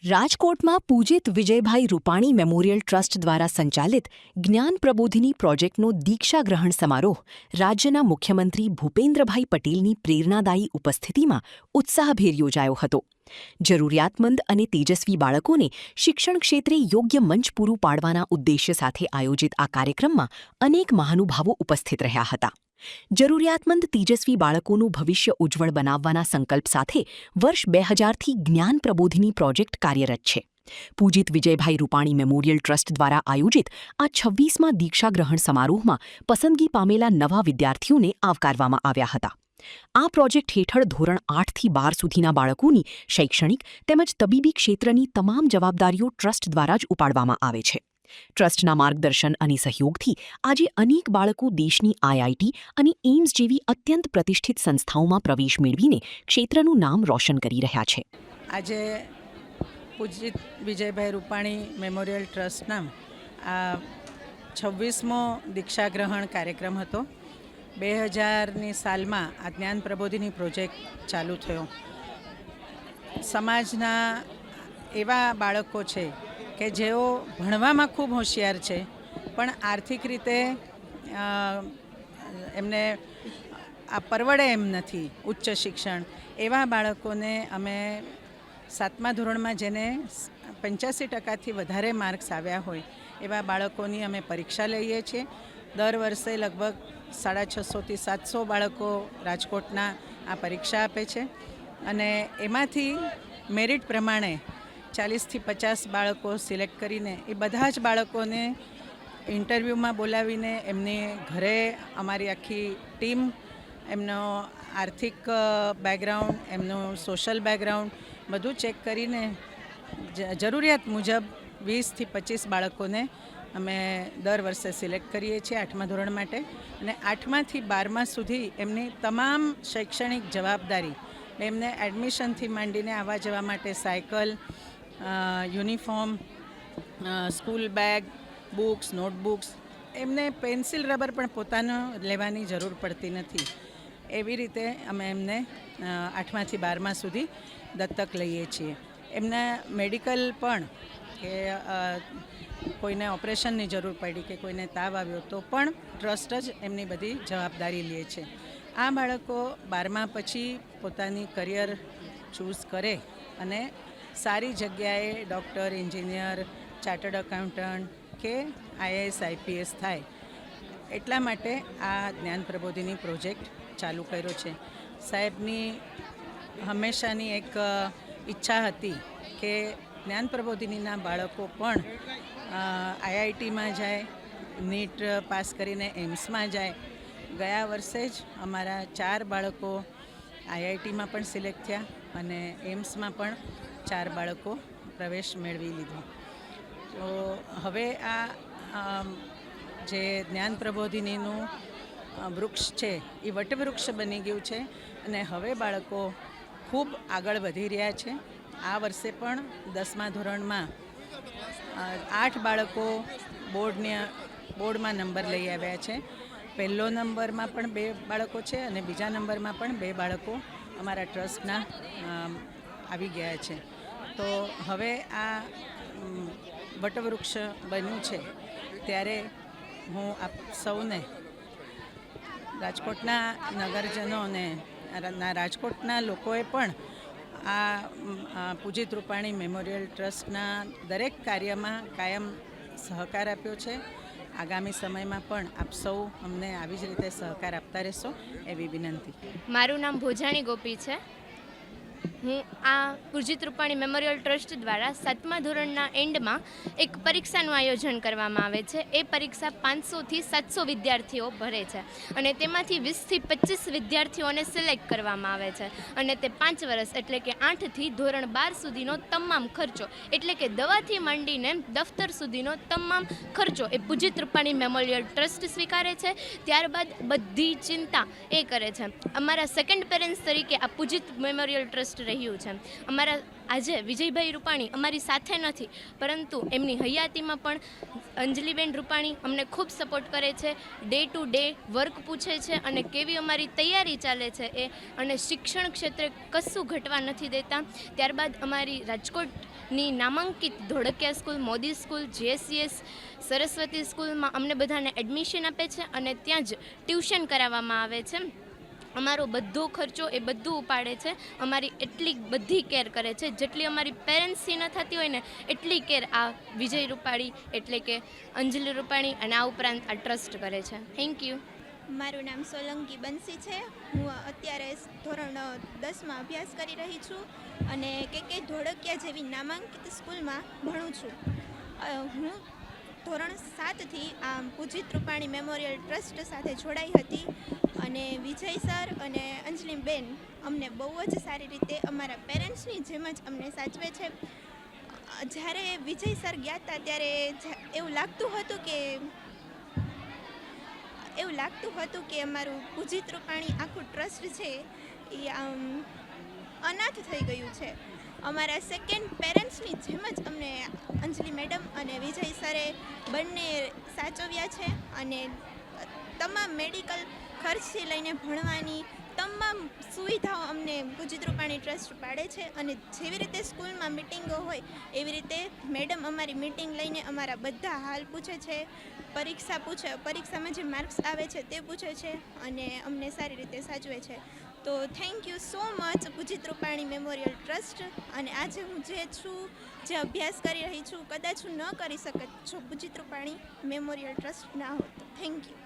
રાજકોટમાં Pujit Vijaybhai Rupani memorial trust દ્વારા સંચાલિત જ્ઞાન પ્રબોધિની પ્રોજેક્ટનો દીક્ષા ગ્રહણ સમારોહ રાજ્યના મુખ્યમંત્રી ભૂપેન્દ્રભાઈ પટેલની પ્રેરણાદાયી ઉપસ્થિતિમાં ઉત્સાહભેર યોજાયો હતો. જરૂરિયાતમંદ અને તેજસ્વી બાળકોને શિક્ષણ ક્ષેત્રે યોગ્ય મંચ પૂરું પાડવાના ઉદ્દેશ્ય સાથે આયોજિત આ કાર્યક્રમમાં અનેક મહાનુભાવો ઉપસ્થિત રહ્યા હતા. જરૂરિયાતમંદ તેજસ્વી બાળકોનું ભવિષ્ય ઉજ્જવળ બનાવવાના સંકલ્પ સાથે વર્ષ 2000થી જ્ઞાન પ્રબોધિની પ્રોજેક્ટ કાર્યરત છે. પૂજિત વિજયભાઈ રૂપાણી મેમોરિયલ ટ્રસ્ટ દ્વારા આયોજિત આ 26મા દીક્ષા ગ્રહણ સમારોહમાં પસંદગી પામેલા નવા વિદ્યાર્થીઓને આવકારવામાં આવ્યા હતા. આ પ્રોજેક્ટ હેઠળ ધોરણ 8થી 12 સુધીના બાળકોની શૈક્ષણિક તેમજ તબીબી ક્ષેત્રની તમામ જવાબદારીઓ ટ્રસ્ટ દ્વારા જ ઉપાડવામાં આવે છે. ટ્રસ્ટના માર્ગદર્શન અને સહયોગથી આજે અનેક બાળકો દેશની આઈઆઈટી અને એઇમ્સ જેવી અત્યંત પ્રતિષ્ઠિત સંસ્થાઓમાં પ્રવેશ મેળવીને ક્ષેત્રનું નામ રોશન કરી રહ્યા છે. આજે પૂજિત વિજયભાઈ રૂપાણી મેમોરિયલ ટ્રસ્ટના આ 26મો દીક્ષાગ્રહણ કાર્યક્રમ હતો. 2000ની સાલમાં આ જ્ઞાન પ્રબોધિની પ્રોજેક્ટ ચાલુ થયો. સમાજના એવા બાળકો છે કે જેઓ ભણવામાં ખૂબ હોશિયાર છે, પણ આર્થિક રીતે એમને આ પરવડે એમ નથી ઉચ્ચ શિક્ષણ. એવા બાળકોને અમે 7મા ધોરણમાં જેને 85%થી વધારે માર્ક્સ આવ્યા હોય એવા બાળકોની અમે પરીક્ષા લઈએ છીએ. દર વર્ષે લગભગ 650 થી 700 બાળકો રાજકોટના આ પરીક્ષા આપે છે અને એમાંથી મેરિટ પ્રમાણે 40 થી 50 બાળકો સિલેક્ટ કરીને એ બધા જ બાળકોને ઇન્ટરવ્યૂમાં બોલાવીને એમની ઘરે અમારી આખી ટીમ એમનો આર્થિક બેકગ્રાઉન્ડ, એમનું સોશિયલ બેકગ્રાઉન્ડ બધું ચેક કરીને જરૂરિયાત મુજબ 20 થી 25 બાળકોને અમે દર વર્ષે સિલેક્ટ કરીએ છીએ 8મા ધોરણ માટે. અને 8માથી 12મા સુધી એમની તમામ શૈક્ષણિક જવાબદારી, એમને એડમિશનથી માંડીને આવવા જવા માટે cycle, uniform, school bag, books, notebooks, એમને પેન્સિલ રબર પણ પોતાનો લેવાની જરૂર પડતી નથી. એવી રીતે અમે એમને 8માથી 12મા સુધી દત્તક લઈએ છીએ. એમના મેડિકલ પણ કે કોઈને ઓપરેશનની જરૂર પડી કે કોઈને તાવ આવ્યો તો પણ ટ્રસ્ટ જ એમની બધી જવાબદારી લે છે. આ બાળકો 12મા પછી પોતાની કરિયર ચૂઝ કરે અને સારી જગ્યાએ ડૉક્ટર, એન્જિનિયર, ચાર્ટર્ડ એકાઉન્ટન્ટ કે આઈએએસ, આઈપીએસ થાય. એટલા માટે આ જ્ઞાન પ્રબોધિની પ્રોજેક્ટ ચાલુ કર્યો છે. સાહેબની હંમેશાની એક ઈચ્છા હતી કે જ્ઞાન પ્રબોધિનીના બાળકો પણ આઈઆઈટીમાં જાય, નીટ પાસ કરીને એમ્સમાં જાય. ગયા વર્ષે જ અમારા 4 બાળકો આઈઆઈટીમાં પણ સિલેક્ટ થયા અને એમ્સમાં પણ 4 બાળકો પ્રવેશ મેળવી લીધો. તો હવે આ જે જ્ઞાન પ્રબોધિનીનું વૃક્ષ છે એ વટવૃક્ષ બની ગયું છે અને હવે બાળકો ખૂબ આગળ વધી રહ્યા છે. આ વર્ષે પણ 10મા ધોરણમાં 8 બાળકો બોર્ડમાં નંબર લઈ આવ્યા છે. પહેલો નંબરમાં પણ 2 બાળકો છે અને બીજા નંબરમાં પણ 2 બાળકો અમારા ટ્રસ્ટના આવી ગયા છે. તો હવે આ વટવૃક્ષ બન્યું છે ત્યારે હું આપ સૌને, રાજકોટના નગરજનોને, રાજકોટના લોકોએ પણ આ પૂજિત રૂપાણી મેમોરિયલ ટ્રસ્ટના દરેક કાર્યમાં કાયમ સહકાર આપ્યો છે. આગામી સમયમાં પણ આપ સૌ અમને આવી જ રીતે સહકાર આપતા રહેશો એવી વિનંતી. મારું નામ ભોજાણી ગોપી છે. હું આ પૂજિત રૂપાણી મેમોરિયલ ટ્રસ્ટ દ્વારા 7મા ધોરણના એન્ડમાં એક પરીક્ષાનું આયોજન કરવામાં આવે છે. એ પરીક્ષા 500થી 700 વિદ્યાર્થીઓ ભરે છે અને તેમાંથી 20થી 25 વિદ્યાર્થીઓને સિલેક્ટ કરવામાં આવે છે અને તે 5 વર્ષ એટલે કે 8થી ધોરણ 12 સુધીનો તમામ ખર્ચો, એટલે કે દવાથી માંડીને દફતર સુધીનો તમામ ખર્ચો એ પૂજિત રૂપાણી મેમોરિયલ ટ્રસ્ટ સ્વીકારે છે. ત્યારબાદ બધી ચિંતા એ કરે છે. અમારા સેકન્ડ પેરેન્ટ્સ તરીકે આ પૂજિત મેમોરિયલ ટ્રસ્ટ રહ્યું છે. અમારા આજે વિજયભાઈ રૂપાણી અમારી સાથે નથી, પરંતુ એમની હયાતીમાં પણ અંજલિબેન રૂપાણી અમને ખૂબ સપોર્ટ કરે છે, ડે ટુ ડે વર્ક પૂછે છે અને કેવી અમારી તૈયારી ચાલે છે એ, અને શિક્ષણ ક્ષેત્રે કશું ઘટવા નથી દેતા. ત્યારબાદ અમારી રાજકોટની નામાંકિત Dholakia school, Modi school, JSCS, Saraswati સ્કૂલમાં અમને બધાને એડમિશન આપે છે અને ત્યાં જ ટ્યુશન કરાવવામાં આવે છે. અમારો બધો ખર્ચો એ બધું ઉપાડે છે. અમારી એટલી બધી કેર કરે છે, જેટલી અમારી પેરેન્ટ્સથી ન થતી હોય ને એટલી કેર આ વિજય રૂપાણી એટલે કે અંજલિ રૂપાણી અને આ ઉપરાંત આ ટ્રસ્ટ કરે છે. Thank you. મારું નામ સોલંકી બંસી છે. હું અત્યારે ધોરણ 10માં અભ્યાસ કરી રહી છું અને કે ધોળકિયા જેવી નામાંકિત સ્કૂલમાં ભણું છું. હું ધોરણ 7થી આ પૂજિત રૂપાણી મેમોરિયલ ટ્રસ્ટ સાથે જોડાઈ હતી અને વિજય સર અને અંજલિબેન અમને બહુ જ સારી રીતે અમારા પેરેન્ટ્સની જેમ જ અમને સાચવે છે. જ્યારે વિજય સર ગયા હતા ત્યારે એવું લાગતું હતું કે અમારું પૂજિત રૂપાણી આખું ટ્રસ્ટ છે એ અનાથ થઈ ગયું છે. અમારા સેકન્ડ પેરેન્ટ્સની જેમ જ અમને અંજલિ મેડમ અને વિજય સરે બંને સાચવ્યા છે અને તમામ મેડિકલ ખર્ચથી લઈને ભણવાની તમામ સુવિધાઓ અમને પૂજિત રૂપાણી ટ્રસ્ટ પાડે છે. અને જેવી રીતે સ્કૂલમાં મિટિંગો હોય એવી રીતે મેડમ અમારી મિટિંગ લઈને અમારા બધા હાલ પૂછે છે, પરીક્ષામાં જે માર્ક્સ આવે છે તે પૂછે છે અને અમને સારી રીતે સાચવે છે. તો thank you so much Pujit Rupani memorial trust. અને આજે હું જે અભ્યાસ કરી રહી છું, કદાચ હું ન કરી શકત જો પૂજિત રૂપાણી મેમોરિયલ ટ્રસ્ટ ના હોત. Thank you.